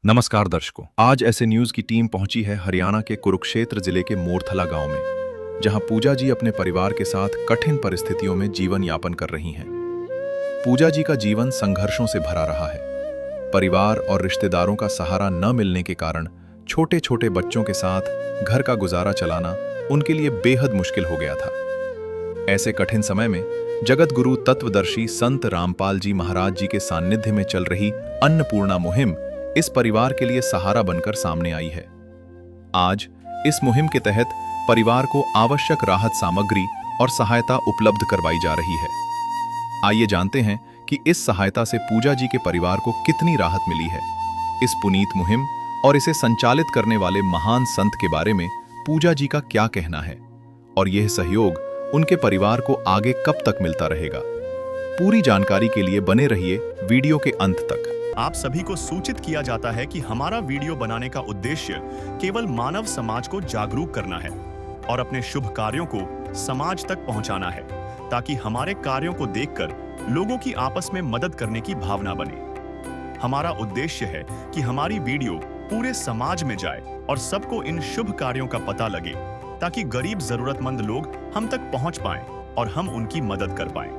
नमस्कार दर्शकों, आज ऐसे न्यूज की टीम पहुंची है हरियाणा के कुरुक्षेत्र जिले के मोरथला गांव में, जहां पूजा जी अपने परिवार के साथ कठिन परिस्थितियों में जीवन यापन कर रही हैं। पूजा जी का जीवन संघर्षों से भरा रहा है। परिवार और रिश्तेदारों का सहारा न मिलने के कारण छोटे छोटे बच्चों के साथ घर का गुजारा चलाना उनके लिए बेहद मुश्किल हो गया था। ऐसे कठिन समय में जगत गुरु तत्वदर्शी संत रामपाल जी महाराज जी के सानिध्य में चल रही अन्नपूर्णा मुहिम इस परिवार के लिए सहारा बनकर सामने आई है। आज इस मुहिम के तहत परिवार को आवश्यक राहत सामग्री और सहायता उपलब्ध करवाई जा रही है। आइए जानते हैं कि इस सहायता से पूजा जी के परिवार को कितनी राहत मिली है। इस पुनीत मुहिम और इसे संचालित करने वाले महान संत के बारे में पूजा जी का क्या कहना है और यह सहयोग उनके परिवार को आगे कब तक मिलता रहेगा। पूरी जानकारी के लिए बने रहिए वीडियो के अंत तक। आप सभी को सूचित किया जाता है कि हमारा वीडियो बनाने का उद्देश्य केवल मानव समाज को जागरूक करना है और अपने शुभ कार्यों को समाज तक पहुंचाना है, ताकि हमारे कार्यों को देखकर लोगों की आपस में मदद करने की भावना बने। हमारा उद्देश्य है कि हमारी वीडियो पूरे समाज में जाए और सबको इन शुभ कार्यों का पता लगे, ताकि गरीब जरूरतमंद लोग हम तक पहुंच पाएं और हम उनकी मदद कर पाएं।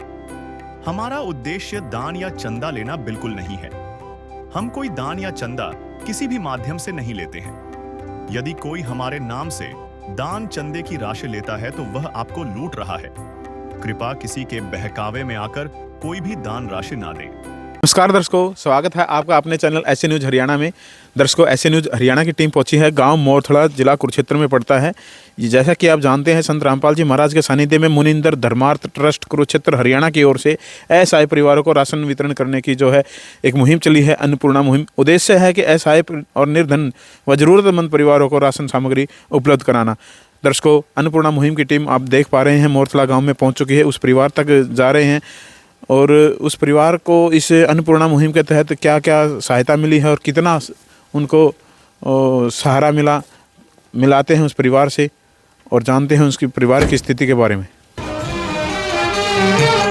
हमारा उद्देश्य दान या चंदा लेना बिल्कुल नहीं है। हम कोई दान या चंदा किसी भी माध्यम से नहीं लेते हैं। यदि कोई हमारे नाम से दान चंदे की राशि लेता है तो वह आपको लूट रहा है। कृपया किसी के बहकावे में आकर कोई भी दान राशि ना दें। नमस्कार दर्शकों, स्वागत है आपका अपने चैनल ऐसे न्यूज हरियाणा में। दर्शकों, ऐसे न्यूज हरियाणा की टीम पहुंची है गांव मोरथला, जिला कुरुक्षेत्र में पड़ता है। जैसा कि आप जानते हैं, संत रामपाल जी महाराज के सानिध्य में मुनिंदर धर्मार्थ ट्रस्ट कुरुक्षेत्र हरियाणा की ओर से असहाय परिवारों को राशन वितरण करने की जो है एक मुहिम चली है, अन्नपूर्णा मुहिम। उद्देश्य है कि असहाय और निर्धन व जरूरतमंद परिवारों को राशन सामग्री उपलब्ध कराना। दर्शकों, अन्नपूर्णा मुहिम की टीम आप देख पा रहे हैं मोरथला गाँव में पहुँच चुकी है, उस परिवार तक जा रहे हैं और उस परिवार को इस अन्नपूर्णा मुहिम के तहत क्या क्या सहायता मिली है और कितना उनको सहारा मिलाते हैं उस परिवार से, और जानते हैं उसकी परिवार की स्थिति के बारे में।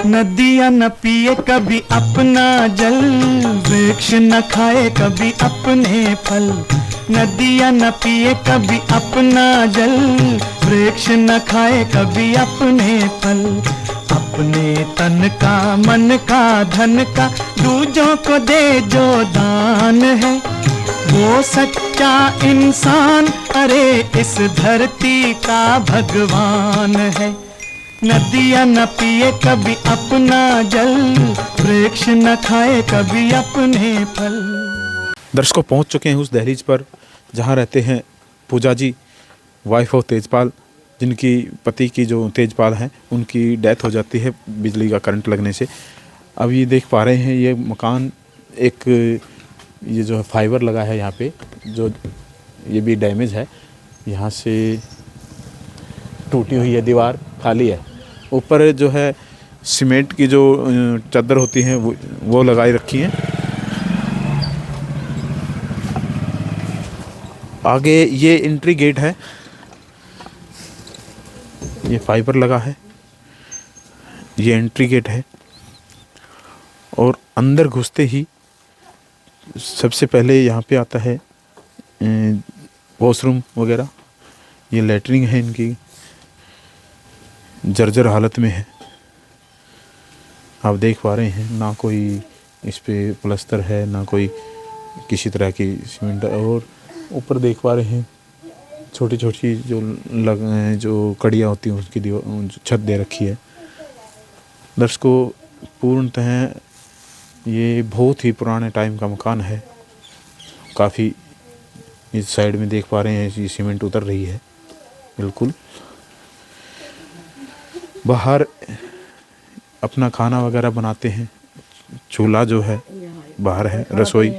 नदियाँ न पिए कभी अपना जल, वृक्ष न खाए कभी अपने फल। नदियाँ न पिए कभी अपना जल, वृक्ष न खाए कभी अपने फल। अपने तन का, मन का, धन का दूजों को दे जो दान है, वो सच्चा इंसान, अरे इस धरती का भगवान है। नदियाँ न पिए कभी अपना जल, वृक्ष न खाए कभी अपने फल। दर्शकों, पहुंच चुके हैं उस दहलीज पर जहां रहते हैं पूजा जी, वाइफ ऑफ तेजपाल, जिनकी पति की जो तेजपाल हैं उनकी डेथ हो जाती है बिजली का करंट लगने से। अब ये देख पा रहे हैं ये मकान, एक ये जो है फाइबर लगा है यहाँ पे, जो ये भी डैमेज है, यहाँ से टूटी हुई है, दीवार खाली है। ऊपर जो है सीमेंट की जो चादर होती है वो लगाई रखी है। आगे ये एंट्री गेट है, ये फाइबर लगा है, ये एंट्री गेट है। और अंदर घुसते ही सबसे पहले यहाँ पे आता है वॉशरूम वगैरह। ये लैट्रिन है, इनकी जर्जर हालत में है, आप देख पा रहे हैं। ना कोई इस पे प्लास्टर है, ना कोई किसी तरह की सीमेंट। और ऊपर देख पा रहे हैं छोटी छोटी जो कड़ियाँ होती हैं उसकी छत दे रखी है। दर्शकों, पूर्णतः ये बहुत ही पुराने टाइम का मकान है। काफ़ी इस साइड में देख पा रहे हैं ये सीमेंट उतर रही है बिल्कुल। बाहर अपना खाना वगैरह बनाते हैं, चूल्हा जो है बाहर है, रसोई।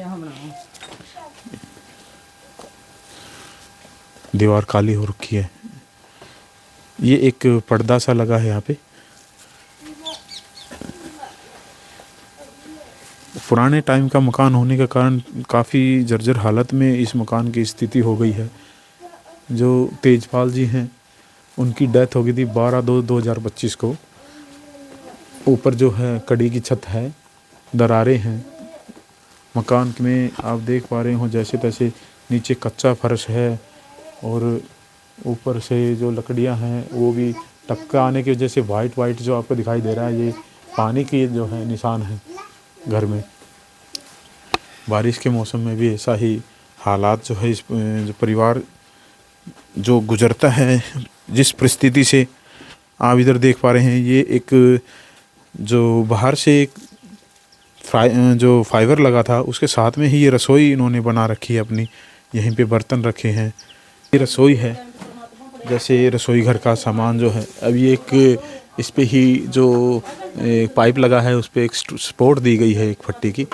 दीवार काली हो रखी है। ये एक पर्दा सा लगा है यहाँ पे। पुराने टाइम का मकान होने के कारण काफ़ी जर्जर हालत में इस मकान की स्थिति हो गई है। जो तेजपाल जी हैं उनकी डेथ हो गई थी 12/2/2025 को। ऊपर जो है कड़ी की छत है, दरारें हैं मकान में आप देख पा रहे हो जैसे तैसे नीचे कच्चा फर्श है और ऊपर से जो लकड़ियां हैं वो भी टपका आने की वजह से वाइट वाइट जो आपको दिखाई दे रहा है, ये पानी की जो है निशान है घर में। बारिश के मौसम में भी ऐसा ही हालात जो है, इस जो परिवार जो गुजरता है, जिस परिस्थिति से आप इधर देख पा रहे हैं, ये एक जो बाहर से एक जो फाइबर लगा था उसके साथ में ही ये रसोई इन्होंने बना रखी है अपनी। यहीं पे बर्तन रखे हैं, ये रसोई है। जैसे रसोई घर का सामान जो है, अब ये एक इस पे ही जो पाइप लगा है उस पे एक सपोर्ट दी गई है एक फट्टी की,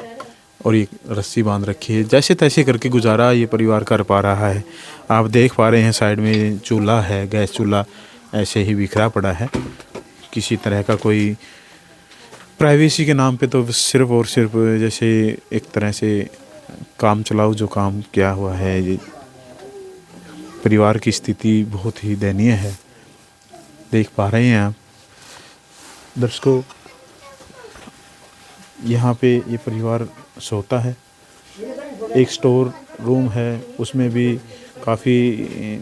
और ये रस्सी बांध रखी है। जैसे तैसे करके गुजारा ये परिवार कर पा रहा है। आप देख पा रहे हैं साइड में चूल्हा है, गैस चूल्हा ऐसे ही बिखरा पड़ा है। किसी तरह का कोई प्राइवेसी के नाम पे तो सिर्फ और सिर्फ जैसे एक तरह से काम चलाओ जो काम किया हुआ है। ये परिवार की स्थिति बहुत ही दयनीय है, देख पा रहे हैं आप दर्शकों। यहाँ पे ये परिवार सोता है। एक स्टोर रूम है, उसमें भी काफ़ी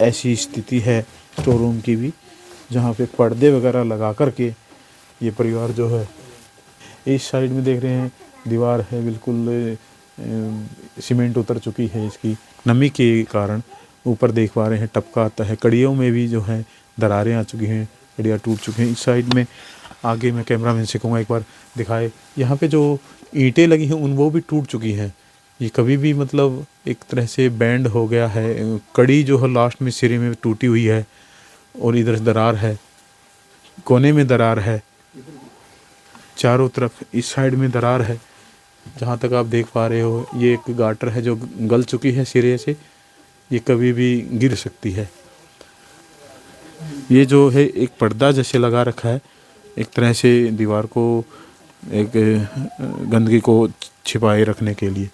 ऐसी स्थिति है स्टोर रूम की भी, जहाँ पे पर्दे वगैरह लगा कर के ये परिवार जो है, इस साइड में देख रहे हैं दीवार है बिल्कुल सीमेंट उतर चुकी है इसकी नमी के कारण। ऊपर देख पा रहे हैं टपका आता है, कड़ियों में भी जो है दरारें आ चुकी हैं, कड़ियाँ टूट चुकी हैं। इस साइड में आगे मैं कैमरामैन से कहूँगा एक बार दिखाए, यहाँ पे जो ईंटें लगी हैं वो भी टूट चुकी हैं। ये कभी भी मतलब एक तरह से बैंड हो गया है। कड़ी जो है लास्ट में सिरे में टूटी हुई है, और इधर दरार है, कोने में दरार है, चारों तरफ इस साइड में दरार है। जहाँ तक आप देख पा रहे हो ये एक गाटर है जो गल चुकी है सिरे से, ये कभी भी गिर सकती है। ये जो है एक पर्दा जैसे लगा रखा है, एक तरह से दीवार को एक गंदगी को छिपाए रखने के लिए।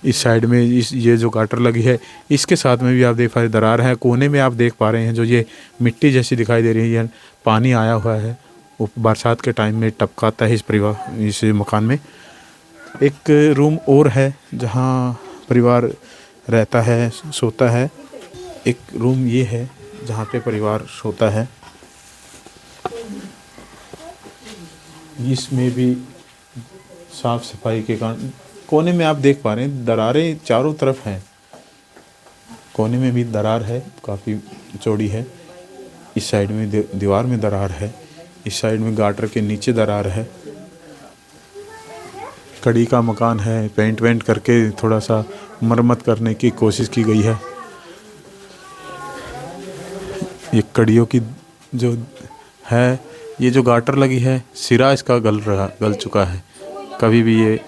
इस साइड में ये जो गाटर लगी है इसके साथ में भी आप देख पा रहे दरार है। कोने में आप देख पा रहे हैं जो ये मिट्टी जैसी दिखाई दे रही है, पानी आया हुआ है, वो बरसात के टाइम में टपकाता है इस मकान में। एक रूम और है जहाँ परिवार रहता है, सोता है। एक रूम ये है जहाँ पे परिवार सोता है। इसमें भी साफ सफाई के कारण कोने में आप देख पा रहे हैं दरारें चारों तरफ हैं। कोने में भी दरार है, काफ़ी चौड़ी है। इस साइड में दीवार में दरार है, इस साइड में गाटर के नीचे दरार है। कड़ी का मकान है, पेंट वेंट करके थोड़ा सा मरम्मत करने की कोशिश की गई है। ये कड़ियों की जो है, ये जो गाटर लगी है सिरा इसका गल चुका है, कभी भी ये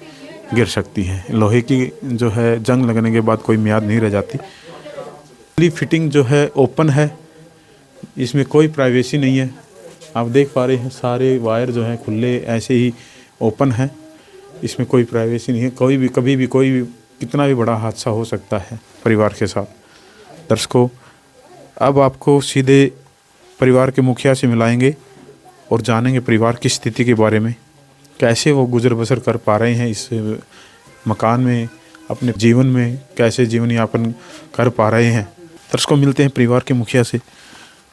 गिर सकती है। लोहे की जो है जंग लगने के बाद कोई मियाद नहीं रह जाती। फिटिंग जो है ओपन है, इसमें कोई प्राइवेसी नहीं है। आप देख पा रहे हैं सारे वायर जो हैं खुले ऐसे ही ओपन हैं, इसमें कोई प्राइवेसी नहीं है। कभी भी कोई भी कितना भी बड़ा हादसा हो सकता है परिवार के साथ। दर्शकों, अब आपको सीधे परिवार के मुखिया से मिलाएंगे और जानेंगे परिवार की स्थिति के बारे में, कैसे वो गुजर बसर कर पा रहे हैं इस मकान में, अपने जीवन में कैसे जीवन यापन कर पा रहे हैं। दर्शकों, मिलते हैं परिवार के मुखिया से।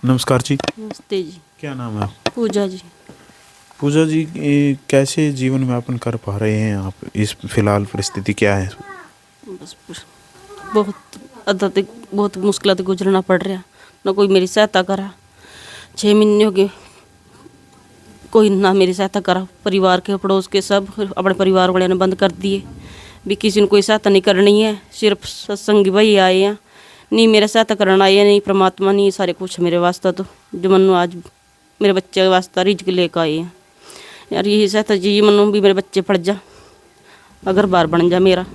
नमस्कार जी। नमस्ते जी। क्या नाम है? पूजा जी। पूजा जी, कैसे जीवन यापन कर पा रहे हैं आप? इस फिलहाल परिस्थिति क्या है? बस बहुत मुश्किल से गुजरना पड़ रहा, ना कोई मेरी सहायता करा। 6 महीने हो गए, कोई ना मेरी सहायता करा। परिवार के पड़ोस के सब अपने परिवार वाले ने बंद कर दिए भी, किसी ने कोई सहायता नहीं करनी है। सिर्फ सत्संगी भाई आए हैं, नहीं मेरा सहायता करना आए, नहीं परमात्मा नहीं सारे कुछ मेरे वास्ते। तो जो मनु आज मेरे बच्चे के वास्ते रिज्क लेकर आए हैं यार, यही सहायता जी मनु भी मेरे बच्चे पढ़ जा, अगर बार बन जा मेरा।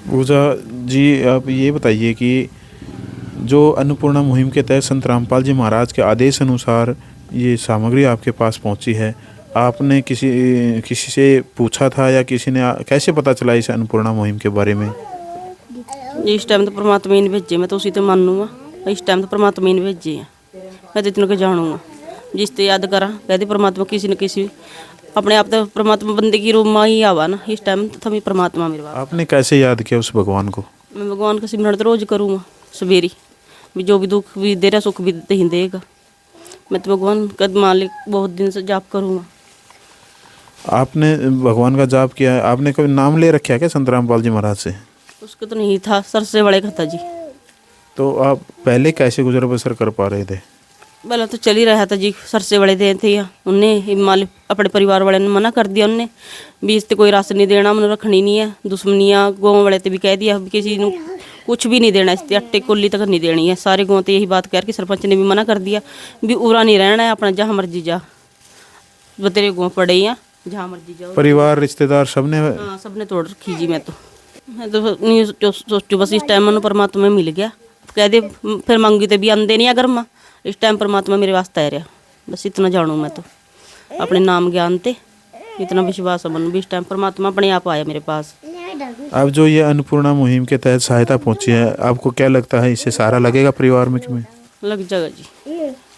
पूजा जी, आप ये बताइए कि जो अन्नपूर्णा मुहिम के तहत संत रामपाल जी महाराज के आदेश अनुसार ये सामग्री आपके पास पहुंची है, आपने किसी से पूछा था या किसी ने कैसे पता चला इस अन्नपूर्णा मुहिम के बारे में? इस टाइम तो परमात्मा ही ने भेजे, मैं तो उसी तो मानूंगा। इस टाइम तो परमात्मा ही ने भेजे हैं, मैं तो इतने को जानूंगा। जिसते याद करा कहते परमात्मा किसी न किसी अपने आप तो परमात्मा बंदे की रूप में ही आवा ना इस टाइम तो थमी परमात्मा मेरे बाप। आपने कैसे याद किया उस भगवान को? मैं भगवान का सिमरन तो रोज करूँगा सवेरे भी, जो भी दुख भी दे रहा सुख भी ही देगा। मैं तो भगवान का मालिक बहुत दिन से जाप करूँगा। आपने भगवान का जाप किया है, आपने कोई नाम ले रखा है क्या संत रामपाल जी महाराज से? उसको तो नहीं था, सर से बड़े का था जी। तो आप पहले कैसे गुजर बसर कर पा रहे थे? पहले तो चल ही रहा था जी, सर से बड़े दे थे उनने मालिक अपने परिवार वाले ने मना कर दिया। उनने भी इससे कोई राशन नहीं देना, मैंने रखनी नहीं है। दुश्मनियाँ गाँव वाले भी कह दिया किसी ने कुछ भी नहीं देना, इससे अट्टे कोली तक नहीं देनी है। सारे गाँव तो यही बात कह के सरपंच ने भी मना कर दिया भी उरा नहीं रहना है, अपना जहाँ मर्जी जा, तेरे गाँव पड़े हैं जहाँ मर्जी जाओ। परिवार रिश्तेदार सबने? हाँ सबने तोड़ रखी जी। मैं तो नहीं सोचू बस इस टाइम मैंने परमात्मा मिल गया, कह दे फिर मांगी तो भी आंदे नहीं अगर माँ, इस टाइम परमात्मा मेरे वास्ते आ रहा, बस इतना जानूँ। मैं तो अपने नाम ज्ञान ते इतना विश्वास है मन भी, इस टाइम परमात्मा अपने आप आया मेरे पास। अब जो ये अन्नपूर्णा मुहिम के तहत सहायता पहुंची है, आपको क्या लगता है इससे सहारा लगेगा परिवार में कि? लग जाएगा जी,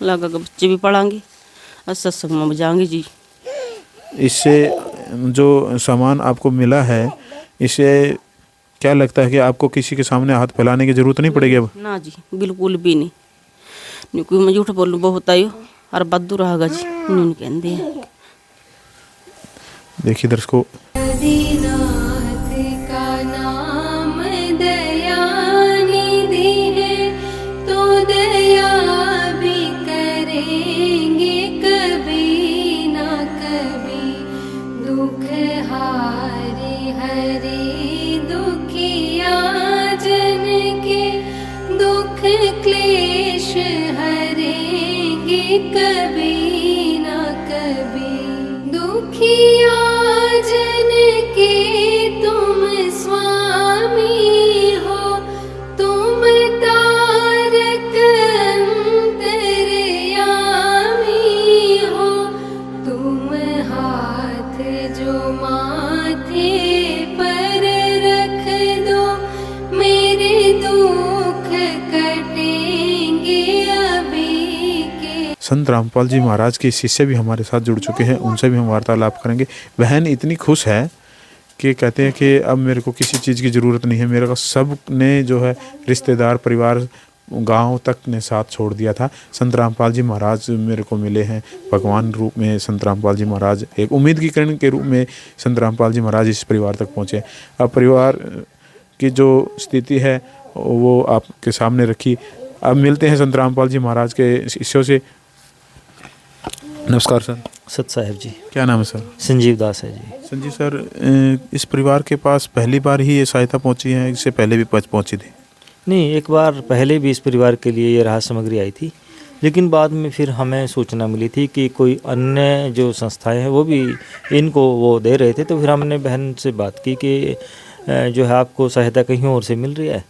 लगेगा। बच्चे भी पढ़ाएंगे और सत्संग में बजाएंगे जी। इससे जो सामान आपको मिला है, इससे क्या लगता है कि आपको किसी के सामने हाथ फैलाने की जरूरत नहीं पड़ेगी अब? ना जी बिल्कुल भी नहीं, कोई मैं झूठ बोलूँ बहुत आयो और बदू रहेगा जी, नहीं कहते हैं। देखिए दर्शकों, आदिनाथ का नाम दयानिधि है, तो दया भी करेंगे कभी ना कभी। दुख हारे हरे दुखिया जन के, दुख क्लेश हरेंगे कभी ना कभी। दुखिया जन के तुम स्वामी हो, तुम तारक अंतर्यामी हो। तुम हाथ जो माथे पर रख दो, मेरे दुख कटेंगे अभी के। संत रामपाल जी महाराज के शिष्य भी हमारे साथ जुड़ चुके हैं, उनसे भी हम वार्तालाप करेंगे। बहन इतनी खुश है कि कहते हैं कि अब मेरे को किसी चीज़ की ज़रूरत नहीं है, मेरे को सब ने जो है रिश्तेदार परिवार गांव तक ने साथ छोड़ दिया था। संत रामपाल जी महाराज मेरे को मिले हैं भगवान रूप में। संत रामपाल जी महाराज एक उम्मीद की किरण के रूप में संत रामपाल जी महाराज इस परिवार तक पहुँचे। अब परिवार की जो स्थिति है वो आपके सामने रखी। अब मिलते हैं संत रामपाल जी महाराज के शिष्यों से। नमस्कार सर। सत साहेब जी। क्या नाम है सर? संजीव दास है जी। संजीव सर, इस परिवार के पास पहली बार ही ये सहायता पहुंची है, इससे पहले भी पहुंची थी? नहीं, एक बार पहले भी इस परिवार के लिए ये राहत सामग्री आई थी, लेकिन बाद में फिर हमें सूचना मिली थी कि कोई अन्य जो संस्थाएं हैं वो भी इनको वो दे रहे थे। तो फिर हमने बहन से बात की कि जो है आपको सहायता कहीं और से मिल रही है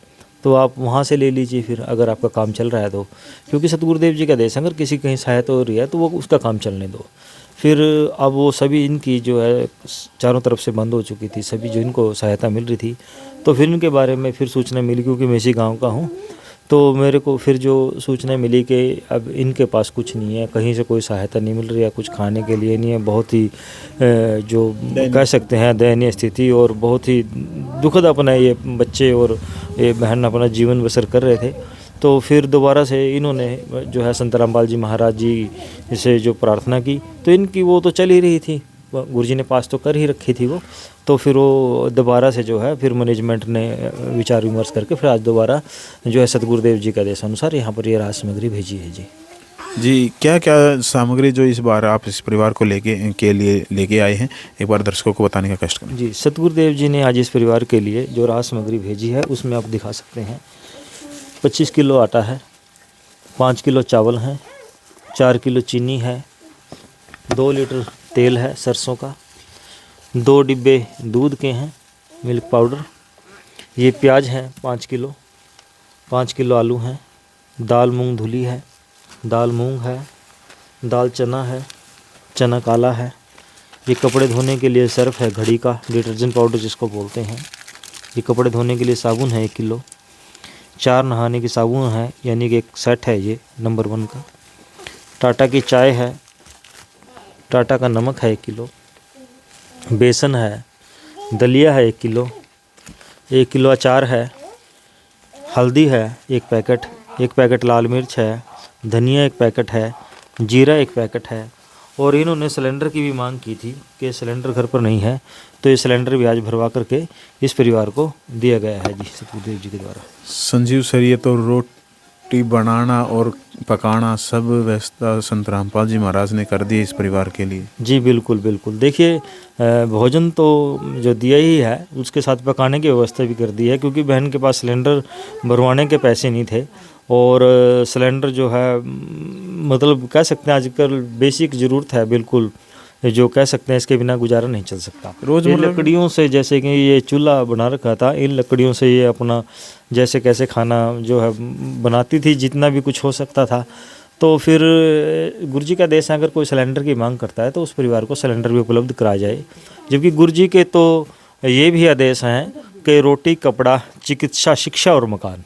तो आप वहाँ से ले लीजिए फिर, अगर आपका काम चल रहा है तो। क्योंकि सतगुरुदेव जी का देश, अगर किसी कहीं सहायता हो रही है तो वो उसका काम चलने दो। फिर अब वो सभी इनकी जो है चारों तरफ से बंद हो चुकी थी, सभी जो इनको सहायता मिल रही थी। तो फिर इनके बारे में फिर सूचना मिली, क्योंकि मैं इसी गाँव का हूँ, तो मेरे को फिर जो सूचना मिली कि अब इनके पास कुछ नहीं है, कहीं से कोई सहायता नहीं मिल रही है, कुछ खाने के लिए नहीं है। बहुत ही जो कह सकते हैं दयनीय स्थिति, और बहुत ही दुखद अपना ये बच्चे और ये बहन अपना जीवन बसर कर रहे थे। तो फिर दोबारा से इन्होंने जो है संत रामपाल जी महाराज जी से जो प्रार्थना की, तो इनकी वो तो चल ही रही थी, गुरुजी ने पास तो कर ही रखी थी वो। तो फिर वो दोबारा से जो है फिर मैनेजमेंट ने विचार विमर्श करके फिर आज दोबारा जो है सतगुरुदेव जी के आदेश अनुसार यहाँ पर ये राहत सामग्री भेजी है जी। जी, क्या क्या सामग्री जो इस बार आप इस परिवार को लेके आए हैं, एक बार दर्शकों को बताने का कष्ट करें। जी, सतगुरुदेव जी ने आज इस परिवार के लिए जो राहत सामग्री भेजी है उसमें आप दिखा सकते हैं 25 किलो आटा है, 5 किलो चावल है, 4 किलो चीनी है, 2 लीटर तेल है सरसों का, 2 डिब्बे दूध के हैं मिल्क पाउडर, ये प्याज है 5 किलो, 5 किलो आलू हैं, दाल मूंग धुली है, दाल मूंग है, दाल चना है, चना काला है, ये कपड़े धोने के लिए सर्फ है घड़ी का, डिटर्जेंट पाउडर जिसको बोलते हैं, ये कपड़े धोने के लिए साबुन है 1 किलो, 4 नहाने की साबुन है, यानी कि एक सेट है ये नंबर 1 का, टाटा की चाय है, टाटा का नमक है 1 किलो, बेसन है, दलिया है 1 किलो, 1 किलो अचार है, हल्दी है 1 पैकेट, 1 पैकेट लाल मिर्च है, धनिया 1 पैकेट है, जीरा 1 पैकेट है। और इन्होंने सिलेंडर की भी मांग की थी कि सिलेंडर घर पर नहीं है, तो ये सिलेंडर भी आज भरवा करके इस परिवार को दिया गया है जी सतगुरुदेव जी के द्वारा। संजीव सर, ये तो रोटी बनाना और पकाना सब व्यवस्था संत रामपाल जी महाराज ने कर दी इस परिवार के लिए। जी बिल्कुल बिल्कुल। देखिए भोजन तो जो दिया ही है, उसके साथ पकाने की व्यवस्था भी कर दी है, क्योंकि बहन के पास सिलेंडर भरवाने के पैसे नहीं थे। और सिलेंडर जो है मतलब कह सकते हैं आजकल बेसिक ज़रूरत है, बिल्कुल जो कह सकते हैं इसके बिना गुजारा नहीं चल सकता। ये लकड़ियों से, जैसे कि ये चूल्हा बना रखा था, इन लकड़ियों से ये अपना जैसे कैसे खाना जो है बनाती थी, जितना भी कुछ हो सकता था। तो फिर गुरु जी का आदेश है, अगर कोई सिलेंडर की मांग करता है तो उस परिवार को सिलेंडर भी उपलब्ध कराया जाए। जबकि गुरु जी के तो ये भी आदेश हैं कि रोटी, कपड़ा, चिकित्सा, शिक्षा और मकान,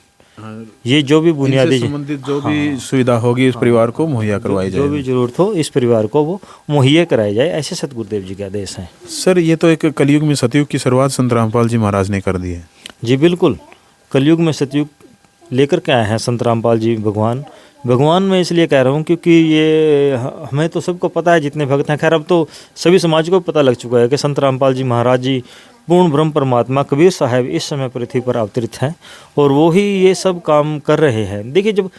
ये जो भी बुनियादी संबंधित जो भी सुविधा होगी इस परिवार को मुहैया करवाई जाए, जो भी जरूरत हो इस परिवार को वो मुहैया कराई जाए, ऐसे सतगुरुदेव जी के आदेश हैं। सर, ये तो एक कलयुग में सतयुग की शुरुआत संत रामपाल जी महाराज ने कर दी है। जी बिल्कुल, कलयुग में सतयुग लेकर के आए हैं संत रामपाल जी भगवान मैं इसलिए कह रहा हूँ क्योंकि ये हमें तो सबको पता है, जितने भक्त हैं। खैर अब तो सभी समाज को पता लग चुका है कि संत रामपाल जी महाराज जी पूर्ण ब्रह्म परमात्मा कबीर साहब इस समय पृथ्वी पर अवतरित हैं और वो ही ये सब काम कर रहे हैं। देखिए, जब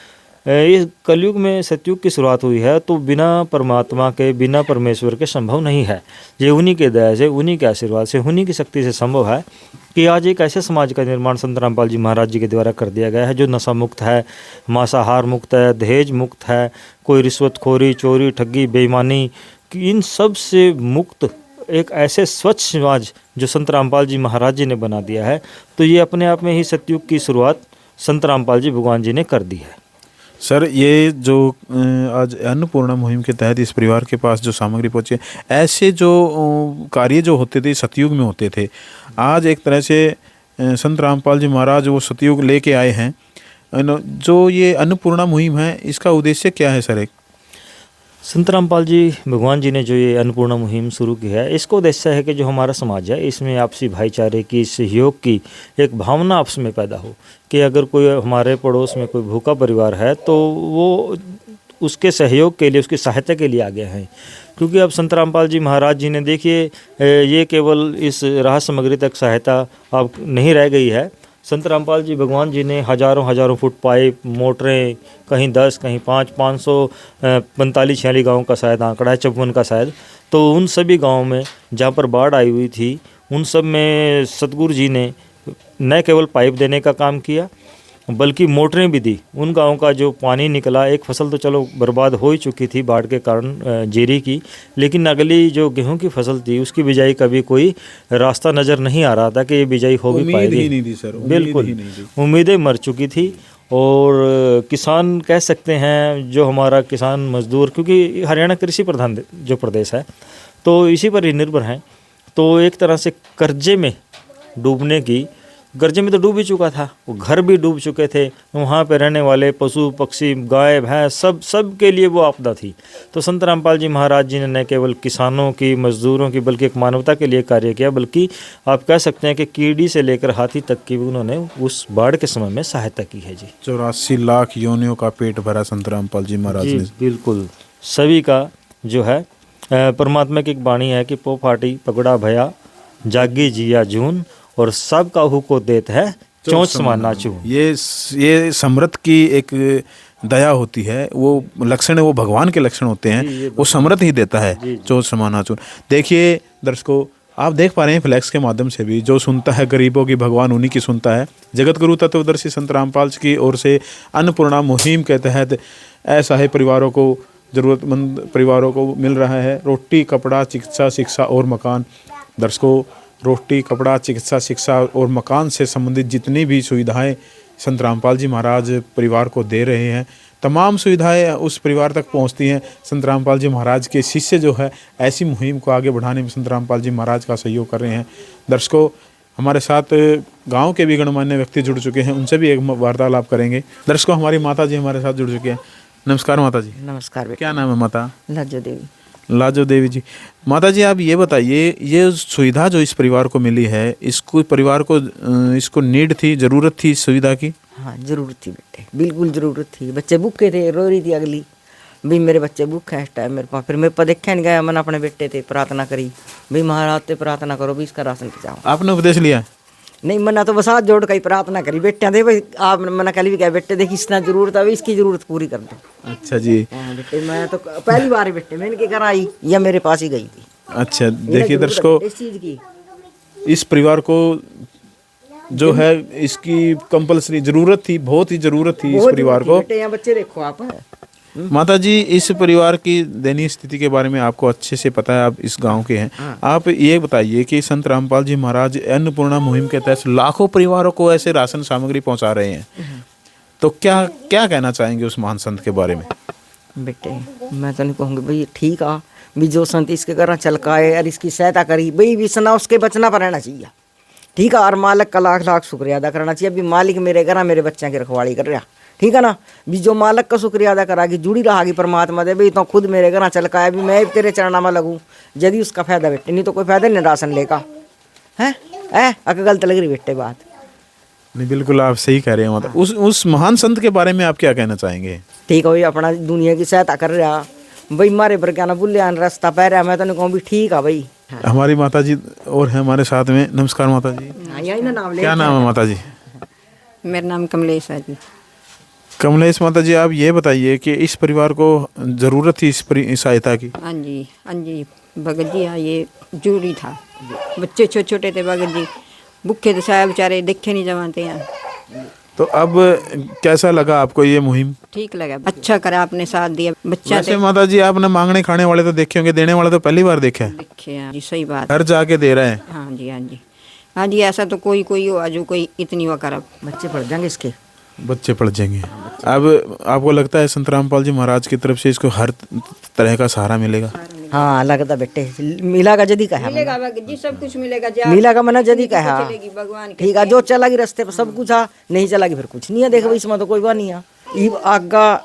इस कलयुग में सतयुग की शुरुआत हुई है तो बिना परमात्मा के, बिना परमेश्वर के संभव नहीं है। ये उन्हीं के दया से, उन्हीं के आशीर्वाद से, उन्हीं की शक्ति से संभव है कि आज एक ऐसे समाज का निर्माण संत रामपाल जी महाराज जी के द्वारा कर दिया गया है जो नशा मुक्त है, मांसाहार मुक्त है, दहेज मुक्त है, कोई रिश्वतखोरी, चोरी, ठगी, बेईमानी, इन सब से मुक्त एक ऐसे स्वच्छ समाज जो संत रामपाल जी महाराज जी ने बना दिया है। तो ये अपने आप में ही सतयुग की शुरुआत संत रामपाल जी भगवान जी ने कर दी है। सर, ये जो आज अन्नपूर्णा मुहिम के तहत इस परिवार के पास जो सामग्री पहुंची है, ऐसे जो कार्य जो होते थे सतयुग में होते थे, आज एक तरह से संत रामपाल जी महाराज वो सतयुग लेके आए हैं। जो ये अन्नपूर्णा मुहिम है, इसका उद्देश्य क्या है सर? एक संत रामपाल जी भगवान जी ने जो ये अन्नपूर्णा मुहिम शुरू की है, इसका उद्देश्य है कि जो हमारा समाज है इसमें आपसी भाईचारे की, सहयोग की एक भावना आपस में पैदा हो कि अगर कोई हमारे पड़ोस में कोई भूखा परिवार है तो वो उसके सहयोग के लिए, उसकी सहायता के लिए आगे हैं। क्योंकि अब संत रामपाल जी महाराज जी ने, देखिए ये केवल इस राहत सामग्री तक सहायता अब नहीं रह गई है। संत रामपाल जी भगवान जी ने हज़ारों फुट पाइप, मोटरें, कहीं 10, कहीं 5, 545 गाँव का शायद आंकड़ा है, 54 का शायद, तो उन सभी गाँव में जहाँ पर बाढ़ आई हुई थी, उन सब में सतगुरु जी ने न केवल पाइप देने का काम किया बल्कि मोटरें भी दी। उन गाँव का जो पानी निकला, एक फसल तो चलो बर्बाद हो ही चुकी थी बाढ़ के कारण जीरी की, लेकिन अगली जो गेहूं की फसल थी उसकी बिजाई का भी कोई रास्ता नज़र नहीं आ रहा था कि ये बिजाई हो भी पाएगी। बिल्कुल उम्मीदें मर चुकी थी। और किसान कह सकते हैं, जो हमारा किसान मजदूर, क्योंकि हरियाणा कृषि प्रधान जो प्रदेश है तो इसी पर ही निर्भर हैं, तो एक तरह से कर्जे में डूबने की, कर्जे में तो डूब ही चुका था, वो घर भी डूब चुके थे, वहाँ पे रहने वाले पशु पक्षी, गाय भैंस, सब के लिए वो आपदा थी। तो संत रामपाल जी महाराज जी ने न केवल किसानों की, मजदूरों की, बल्कि एक मानवता के लिए कार्य किया, बल्कि आप कह सकते हैं कि कीड़ी से लेकर हाथी तक की भी उन्होंने उस बाढ़ के समय में सहायता की है जी। 84 लाख योनियों का पेट भरा संत रामपाल जी महाराज ने। बिल्कुल, सभी का जो है परमात्मा की एक वाणी है कि पो फाटी पगड़ा भया, जागी जिया जून, और सब काहू को देत है चोंच समान नाचू। ये समृद्ध की एक दया होती है, वो लक्षण, वो भगवान के लक्षण होते हैं, वो समृद्ध ही देता है चोंच समान नाचू। देखिए दर्शकों, आप देख पा रहे हैं फ्लैक्स के माध्यम से भी, जो सुनता है गरीबों की भगवान उन्हीं की सुनता है। जगत गुरु तत्वदर्शी संत रामपाल की ओर से अन्नपूर्णा मुहिम के तहत असहाय परिवारों को, ज़रूरतमंद परिवारों को मिल रहा है रोटी, कपड़ा, चिकित्सा, शिक्षा और मकान। दर्शकों, रोटी, कपड़ा, चिकित्सा, शिक्षा और मकान से संबंधित जितनी भी सुविधाएं संत रामपाल जी महाराज परिवार को दे रहे हैं, तमाम सुविधाएं उस परिवार तक पहुंचती हैं। संत रामपाल जी महाराज के शिष्य जो है ऐसी मुहिम को आगे बढ़ाने में संत रामपाल जी महाराज का सहयोग कर रहे हैं। दर्शकों, हमारे साथ गांव के भी गणमान्य व्यक्ति जुड़ चुके हैं, उनसे भी एक वार्तालाप करेंगे। दर्शकों, हमारी माता जी हमारे साथ जुड़ चुके हैं। नमस्कार माता जी। नमस्कार बेटा। क्या नाम है माता? लज्जो देवी। लाजो देवी जी, माता जी आप ये बताइए, ये सुविधा जो इस परिवार को मिली है, इसको परिवार को इसको नीड थी, ज़रूरत थी इस सुविधा की? हाँ जरूरत थी बेटे, बिल्कुल ज़रूरत थी। बच्चे भूखे थे, रो रही थी अगली भी मेरे बच्चे भूखे हैं इस टाइम मेरे पास। फिर मेरे पास देखा नहीं गया, मैंने अपने बेटे थे प्रार्थना करी भाई महाराज ते प्रार्थना करो भी इसका राशन पहुँचाओ। आपने उपदेश लिया? नहीं मना तो बस हाथ जोड़ कर ही प्रार्थना करी बेटे दे भाई, आप मना कल भी कहा बेटे देखी इसना जरूरत है, इसकी जरूरत पूरी कर दो। अच्छा जी। हाँ बेटे मैं तो पहली बार ही बेटे मैंने के घर आई या मेरे पास ही गई थी। अच्छा देखिए दर्शकों, इस चीज़ की इस परिवार को जो है इसकी कंपलसरी ज़रूरत थी, बहुत ही ज़रूरत थी इस परिवार को। बेटे यहाँ बच्चे देखो आप। माता जी इस परिवार की दयनीय स्थिति के बारे में आपको अच्छे से पता है, आप इस गांव के हैं। आप ये बताइए कि संत रामपाल जी महाराज अन्नपूर्णा मुहिम के तहत लाखों परिवारों को ऐसे राशन सामग्री पहुंचा रहे हैं, तो क्या क्या कहना चाहेंगे उस महान संत के बारे में? बेटे मैं तो नहीं कहूँगी भाई ठीक आ भी जो संत इसके घर चल का है और इसकी सहायता करी भाई विसना उसके बचना पर रहना चाहिए। ठीक है, और मालिक का लाख लाख शुक्रिया अदा करना चाहिए। अभी मालिक मेरे घर मेरे बच्चों की रखवाली कर रहा, ठीक है ना, भी जो मालिक का शुक्रिया अदा करागी जुड़ी रहागी परमात्मा दे भाई, तो खुद मेरे घर चल का है भी मैं तेरे चरणा में लगूँ यदि उसका फायदा बेटे, नहीं तो कोई फायदा नहीं राशन लेगा है अगर गलत लग रही बेटे बात। नहीं बिल्कुल आप सही कह रहे हैं। मतलब उस महान संत के बारे में आप क्या कहना चाहेंगे? ठीक है भाई, अपना दुनिया की सहायता कर रहा भाई, मारे पर क्या ना बुलिया रास्ता पै रहा, मैं तो नहीं कहूँ भी ठीक है भाई। हमारी माता जी और है हमारे साथ में। नमस्कार माता जी, यही ना नाम ले। क्या नाम है माता जी? मेरा नाम कमलेश है जी। कमलेश माता जी आप ये बताइए कि इस परिवार को ज़रूरत थी इस सहायता की? हाँ जी भगत जी, हाँ ये जरूरी था। बच्चे छोटे छोटे थे भगत जी, भूखे थे साहब बेचारे, देखे नहीं जमाते हैं। तो अब कैसा लगा आपको ये मुहिम? ठीक लगा, अच्छा करा आपने साथ दिया। बच्चा वैसे माता जी आपने मांगने खाने वाले तो देखे होंगे, देने वाले तो पहली बार देखे हैं। देखे हैं जी, सही बात। घर जाके दे रहे हैं। हाँ जी हाँ जी हाँ जी, ऐसा तो कोई कोई हो जो कोई इतनी वो कर बच्चे पढ़ जाएंगे इसके, बच्चे पढ़ जाएंगे। अब आपको लगता है संत रामपाल जी महाराज की तरफ से इसको हर तरह का सहारा मिलेगा? हाँ लगता बेटे मिलेगा जदी कहा, मिलेगा भगत जी, सब कुछ मिलेगा। मिलेगा मना जदी कहा, भगवान ठीक है, जो चलागी रास्ते पर सब कुछ आ, नहीं चलागी फिर कुछ नहीं है। देखो इसमें तो कोई बात नहीं है। आगा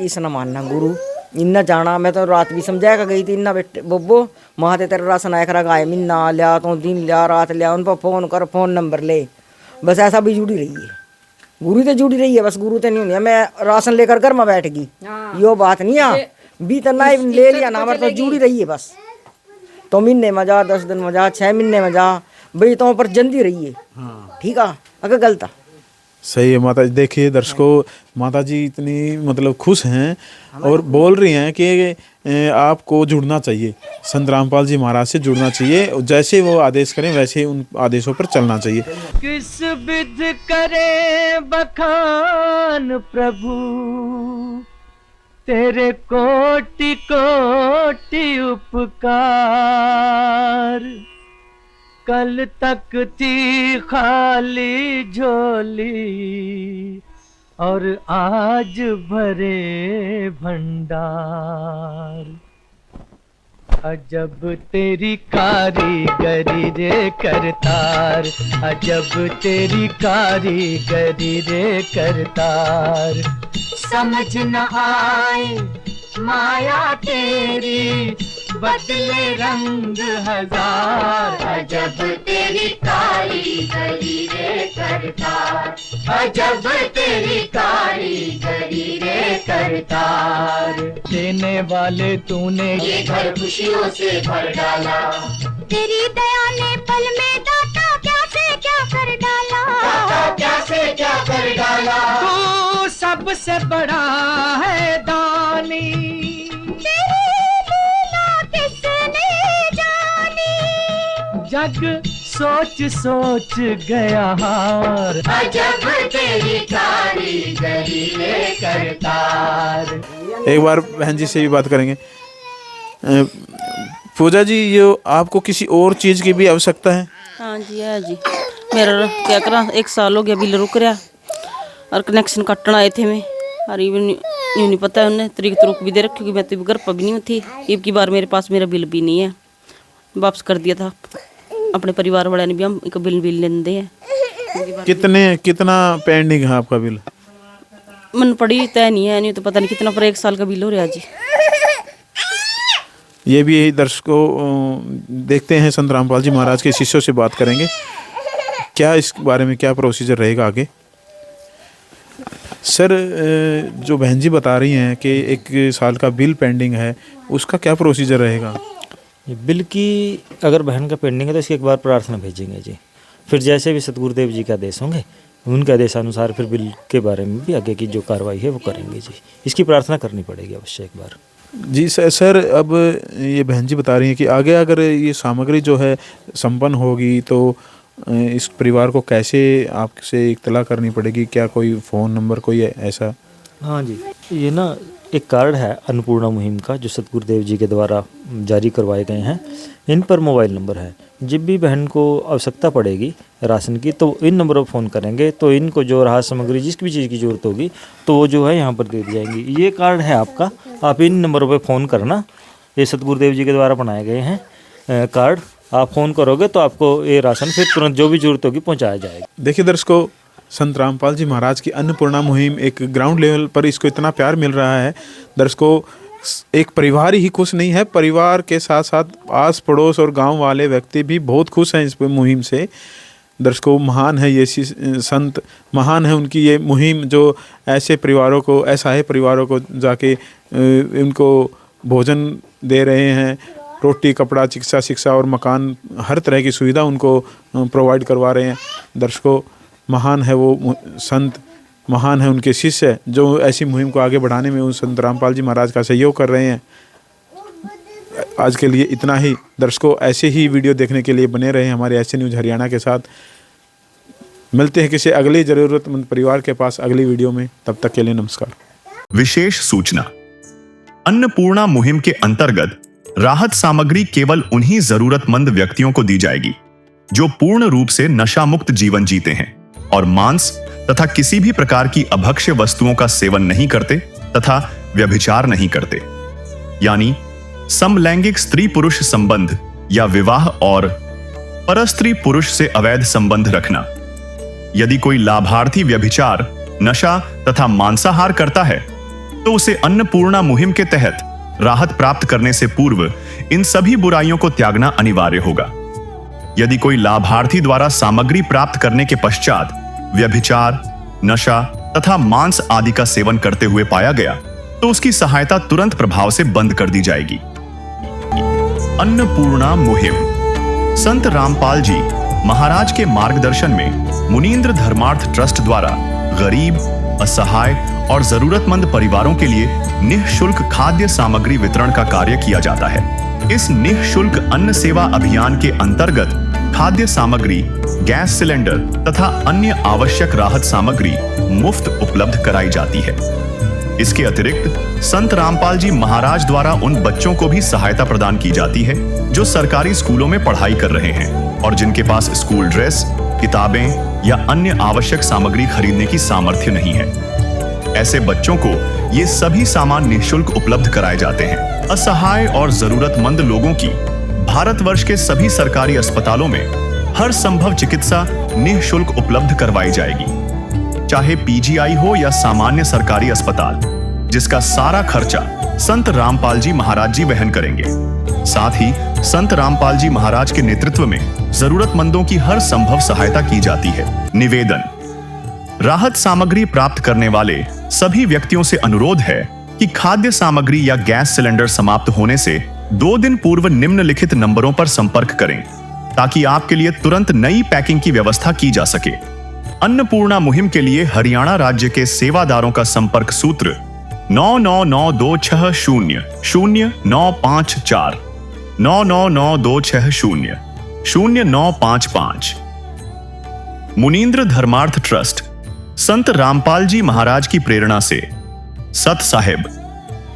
इस न मानना गुरु इन्ना जाना, मैं तो रात भी समझाया कर गई थी इन्ना बेटे बब्बो महाते तेरा राशन आया खरा गाय मिन्ना लिया तो दिन लिया रात लिया, उन पर फोन कर, फोन नंबर ले, बस ऐसा भी जुड़ी रही है। गुरु तो जुड़ी रही है, बस गुरु तो नहीं होनी है मैं राशन लेकर घर में बैठ गई, यो बात नहीं है। भी तो ना ले लिया ना, तो जुड़ी रही है बस। तो महीने में जा, 10 दिन में जा, 6 महीने में जा, भाई तो पर जल्दी रही है। ठीक है, अगर गलत सही है माता जी। देखिए दर्शकों, माता जी इतनी मतलब खुश हैं और बोल रही हैं कि आपको जुड़ना चाहिए, संत रामपाल जी महाराज से जुड़ना चाहिए, जैसे वो आदेश करें वैसे ही उन आदेशों पर चलना चाहिए। किस विध करे बखान प्रभु, तेरे कोटि कोटि उपकार, कल तक थी खाली झोली और आज भरे भंडार। अजब तेरी कारीगरी रे करतार, अजब तेरी कारीगरी रे करतार। समझ न आए माया तेरी, बदले रंग हजार। अजब तेरी कारीगरी रे करतार, अजब तेरी कारीगरी रे करतार। देने वाले तूने ये घर खुशियों से भर डाला, तेरी दया ने पल में दाता क्या से क्या कर डाला, दाता क्या से क्या कर डाला। तू सबसे बड़ा है दानी, जग सोच सोच गया हार। अजब तेरी कारीगरी रे करतार। एक बार बहन जी से भी बात करेंगे। पूजा जी, ये आपको किसी और चीज़ की भी आवश्यकता है? हाँ जी है जी, मेरा क्या करा 1 साल हो गया बिल रुक रहा और कनेक्शन काटना आए थे मैं, और यूँ नहीं पता उन्हें तरीक तो रुक भी दे रखी क्योंकि मैं तो घर पर भी नहीं थी। एक की बार मेरे पास मेरा बिल भी नहीं है, वापस कर दिया था अपने परिवार वाले ने भी, हम एक बिल लेते हैं। कितना पेंडिंग है आपका बिल? मन पड़ी तय नहीं है, नहीं तो पता नहीं कितना, पर 1 साल का बिल हो रहा जी। ये भी दर्शकों देखते हैं, संत रामपाल जी महाराज के शिष्यों से बात करेंगे क्या इस बारे में क्या प्रोसीजर रहेगा आगे। सर, जो बहन जी बता रही हैं कि 1 साल का बिल पेंडिंग है, उसका क्या प्रोसीजर रहेगा? ये बिल की अगर बहन का पेंडिंग है तो इसकी एक बार प्रार्थना भेजेंगे जी, फिर जैसे भी सतगुरुदेव जी के आदेश होंगे उनके आदेशानुसार फिर बिल के बारे में भी आगे की जो कार्रवाई है वो करेंगे जी। इसकी प्रार्थना करनी पड़ेगी अवश्य एक बार। जी सर, अब ये बहन जी बता रही हैं कि आगे अगर ये सामग्री जो है संपन्न होगी तो इस परिवार को कैसे आपसे इत्तला करनी पड़ेगी? क्या कोई फ़ोन नंबर कोई ऐसा? हाँ जी, ये ना एक कार्ड है अन्नपूर्णा मुहिम का जो सतगुरुदेव जी के द्वारा जारी करवाए गए हैं। इन पर मोबाइल नंबर है। जब भी बहन को आवश्यकता पड़ेगी राशन की तो इन नंबरों पर फ़ोन करेंगे तो इनको जो राहत सामग्री जिस भी चीज़ की ज़रूरत होगी तो वो जो है यहाँ पर दे दी जाएंगी। ये कार्ड है आपका, आप इन नंबरों पर फ़ोन करना। ये सतगुरुदेव जी के द्वारा बनाए गए हैं कार्ड, आप फ़ोन करोगे तो आपको ये राशन फिर तुरंत जो भी ज़रूरत होगी पहुँचाया जाएगा। देखिए दर्शकों, संत रामपाल जी महाराज की अन्नपूर्णा मुहिम एक ग्राउंड लेवल पर इसको इतना प्यार मिल रहा है। दर्शकों, एक परिवार ही खुश नहीं है, परिवार के साथ साथ आस पड़ोस और गांव वाले व्यक्ति भी बहुत खुश हैं इस मुहिम से। दर्शकों, महान है ये संत, महान है उनकी ये मुहिम जो ऐसे परिवारों को, असहाय परिवारों को जाके उनको भोजन दे रहे हैं, रोटी, कपड़ा, चिकित्सा, शिक्षा और मकान, हर तरह की सुविधा उनको प्रोवाइड करवा रहे हैं। दर्शकों, महान है वो संत, महान है उनके शिष्य जो ऐसी मुहिम को आगे बढ़ाने में उन संत रामपाल जी महाराज का सहयोग कर रहे हैं। आज के लिए इतना ही। दर्शकों, ऐसे ही वीडियो देखने के लिए बने रहे हमारे ऐसे न्यूज़ हरियाणा के साथ। मिलते हैं किसी अगले ज़रूरतमंद परिवार के पास अगली वीडियो में, तब तक के लिए नमस्कार। विशेष सूचना, अन्नपूर्णा मुहिम के अंतर्गत राहत सामग्री केवल उन्हीं जरूरतमंद व्यक्तियों को दी जाएगी जो पूर्ण रूप से नशा मुक्त जीवन जीते हैं और मांस तथा किसी भी प्रकार की अभक्ष्य वस्तुओं का सेवन नहीं करते तथा व्यभिचार नहीं करते, यानी समलैंगिक स्त्री पुरुष संबंध या विवाह और परस्त्री पुरुष से अवैध संबंध रखना। यदि कोई लाभार्थी व्यभिचार, नशा तथा मांसाहार करता है तो उसे अन्नपूर्णा मुहिम के तहत राहत प्राप्त करने से पूर्व इन सभी बुराइयों को त्यागना अनिवार्य होगा। यदि कोई लाभार्थी द्वारा सामग्री प्राप्त करने के पश्चात व्यभिचार, नशा तथा मांस आदि का सेवन करते हुए पाया गया तो उसकी सहायता तुरंत प्रभाव से बंद कर दी जाएगी। अन्नपूर्णा मुहिम संत रामपाल जी महाराज के मार्गदर्शन में मुनींद्र धर्मार्थ ट्रस्ट द्वारा गरीब, असहाय और जरूरतमंद परिवारों के लिए निःशुल्क खाद्य सामग्री वितरण का कार्य किया जाता है। इस निःशुल्क अन्न सेवा अभियान के अंतर्गत खाद्य सामग्री, गैस सिलेंडर तथा अन्य आवश्यक राहत सामग्री मुफ्त उपलब्ध कराई जाती है। इसके अतिरिक्त संत रामपाल जी महाराज द्वारा उन बच्चों को भी सहायता प्रदान की जाती है जो सरकारी स्कूलों में पढ़ाई कर रहे हैं और जिनके पास स्कूल ड्रेस, किताबें या अन्य आवश्यक सामग्री खरीदने की सामर्थ्य नहीं है। ऐसे बच्चों को ये सभी सामान निःशुल्क उपलब्ध कराए जाते हैं। असहाय और जरूरतमंद लोगों की भारतवर्ष के सभी सरकारी अस्पतालों में हर संभव चिकित्सा निःशुल्क उपलब्ध करवाई जाएगी, चाहे पीजीआई हो या सामान्य सरकारी अस्पताल, जिसका सारा खर्चा संत रामपाल जी महाराज जी वहन करेंगे। साथ ही संत रामपाल जी महाराज के नेतृत्व में जरूरतमंदों की हर संभव सहायता की जाती है। निवेदन, राहत सामग्री प्राप्त करने वाले सभी व्यक्तियों से अनुरोध है कि खाद्य सामग्री या गैस सिलेंडर समाप्त होने से 2 दिन पूर्व निम्नलिखित नंबरों पर संपर्क करें ताकि आपके लिए तुरंत नई पैकिंग की व्यवस्था की जा सके। अन्नपूर्णा मुहिम के लिए हरियाणा राज्य के सेवादारों का संपर्क सूत्र 9992600954 9992600955। मुनींद्र धर्मार्थ ट्रस्ट संत रामपाल जी महाराज की प्रेरणा से सत साहिब